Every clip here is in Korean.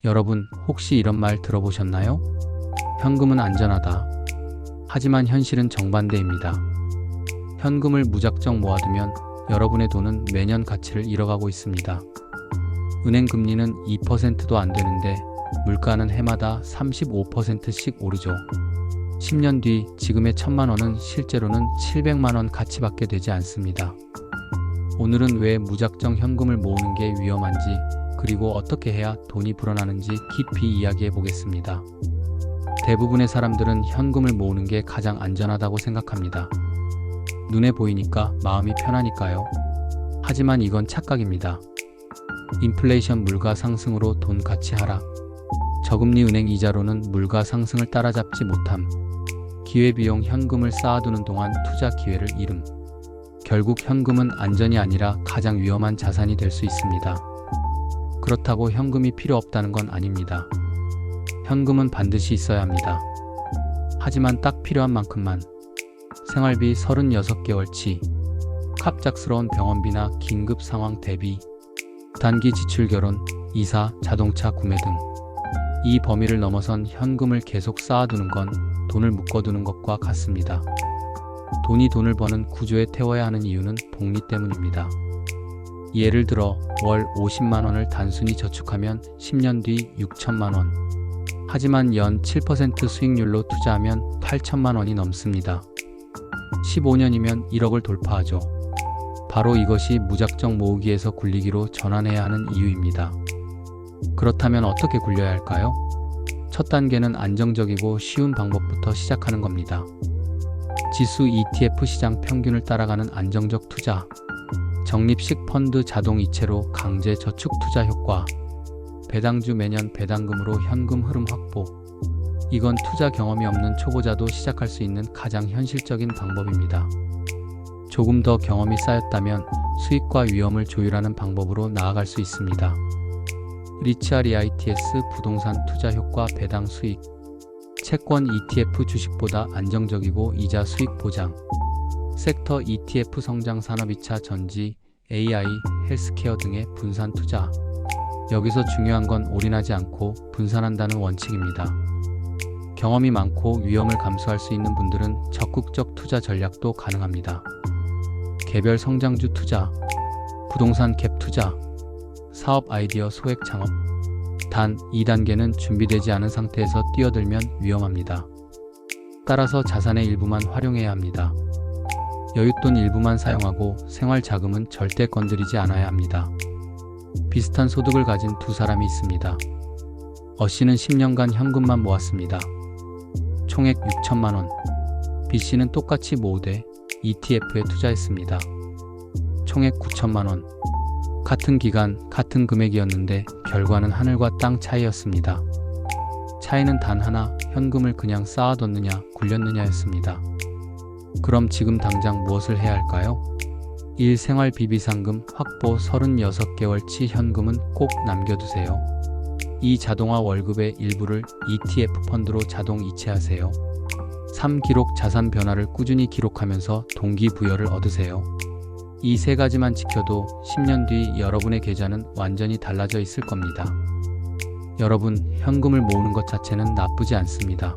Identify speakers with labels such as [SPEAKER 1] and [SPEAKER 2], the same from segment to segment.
[SPEAKER 1] 여러분, 혹시 이런 말 들어보셨나요? 현금은 안전하다. 하지만 현실은 정반대입니다. 현금을 무작정 모아두면 여러분의 돈은 매년 가치를 잃어가고 있습니다. 은행 금리는 2%도 안 되는데 물가는 해마다 35%씩 오르죠. 10년 뒤 지금의 1,000만 원은 실제로는 700만 원 가치밖에 되지 않습니다. 오늘은 왜 무작정 현금을 모으는 게 위험한지, 그리고 어떻게 해야 돈이 불어나는지 깊이 이야기해 보겠습니다. 대부분의 사람들은 현금을 모으는 게 가장 안전하다고 생각합니다. 눈에 보이니까 마음이 편하니까요. 하지만 이건 착각입니다. 인플레이션 물가 상승으로 돈 가치 하락, 저금리 은행 이자로는 물가 상승을 따라잡지 못함, 기회비용 현금을 쌓아두는 동안 투자 기회를 잃음. 결국 현금은 안전이 아니라 가장 위험한 자산이 될 수 있습니다. 그렇다고 현금이 필요 없다는 건 아닙니다. 현금은 반드시 있어야 합니다. 하지만 딱 필요한 만큼만. 생활비 36개월치, 갑작스러운 병원비나 긴급 상황 대비, 단기 지출 결혼, 이사, 자동차 구매 등. 이 범위를 넘어선 현금을 계속 쌓아두는 건 돈을 묶어두는 것과 같습니다. 돈이 돈을 버는 구조에 태워야 하는 이유는 복리 때문입니다. 예를 들어 월 50만 원을 단순히 저축하면 10년 뒤 6천만 원. 하지만 연 7% 수익률로 투자하면 8천만 원이 넘습니다. 15년이면 1억을 돌파하죠. 바로 이것이 무작정 모으기에서 굴리기로 전환해야 하는 이유입니다. 그렇다면 어떻게 굴려야 할까요? 첫 단계는 안정적이고 쉬운 방법부터 시작하는 겁니다. 지수 ETF 시장 평균을 따라가는 안정적 투자, 적립식 펀드 자동 이체로 강제 저축 투자 효과, 배당주 매년 배당금으로 현금 흐름 확보. 이건 투자 경험이 없는 초보자도 시작할 수 있는 가장 현실적인 방법입니다. 조금 더 경험이 쌓였다면 수익과 위험을 조율하는 방법으로 나아갈 수 있습니다. 리츠REITs 부동산 투자 효과 배당 수익, 채권 ETF 주식보다 안정적이고 이자 수익 보장, 섹터 ETF 성장 산업 2차 전지, AI, 헬스케어 등의 분산 투자. 여기서 중요한 건 올인하지 않고 분산한다는 원칙입니다. 경험이 많고 위험을 감수할 수 있는 분들은 적극적 투자 전략도 가능합니다. 개별 성장주 투자, 부동산 갭 투자, 사업 아이디어 소액 창업. 단, 2단계는 준비되지 않은 상태에서 뛰어들면 위험합니다. 따라서 자산의 일부만 활용해야 합니다. 여윳돈 일부만 사용하고 생활 자금은 절대 건드리지 않아야 합니다. 비슷한 소득을 가진 두 사람이 있습니다. 어씨는 10년간 현금만 모았습니다. 총액 6천만 원. B씨는 똑같이 모으되 ETF에 투자했습니다. 총액 9천만 원. 같은 기간, 같은 금액이었는데 결과는 하늘과 땅 차이였습니다. 차이는 단 하나, 현금을 그냥 쌓아뒀느냐, 굴렸느냐였습니다. 그럼 지금 당장 무엇을 해야 할까요? 1. 생활비 비상금 확보 36개월치 현금은 꼭 남겨두세요. 2. 자동화 월급의 일부를 ETF 펀드로 자동 이체하세요. 3. 기록 자산 변화를 꾸준히 기록하면서 동기부여를 얻으세요. 이 세 가지만 지켜도 10년 뒤 여러분의 계좌는 완전히 달라져 있을 겁니다. 여러분, 현금을 모으는 것 자체는 나쁘지 않습니다.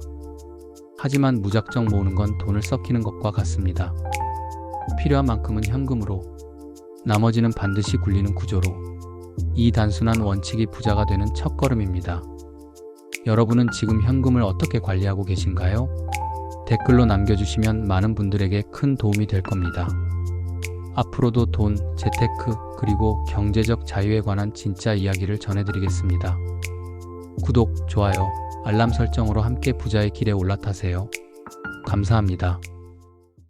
[SPEAKER 1] 하지만 무작정 모으는 건 돈을 썩히는 것과 같습니다. 필요한 만큼은 현금으로, 나머지는 반드시 굴리는 구조로. 이 단순한 원칙이 부자가 되는 첫걸음입니다. 여러분은 지금 현금을 어떻게 관리하고 계신가요? 댓글로 남겨주시면 많은 분들에게 큰 도움이 될 겁니다. 앞으로도 돈, 재테크, 그리고 경제적 자유에 관한 진짜 이야기를 전해드리겠습니다. 구독, 좋아요, 알람 설정으로 함께 부자의 길에 올라타세요. 감사합니다.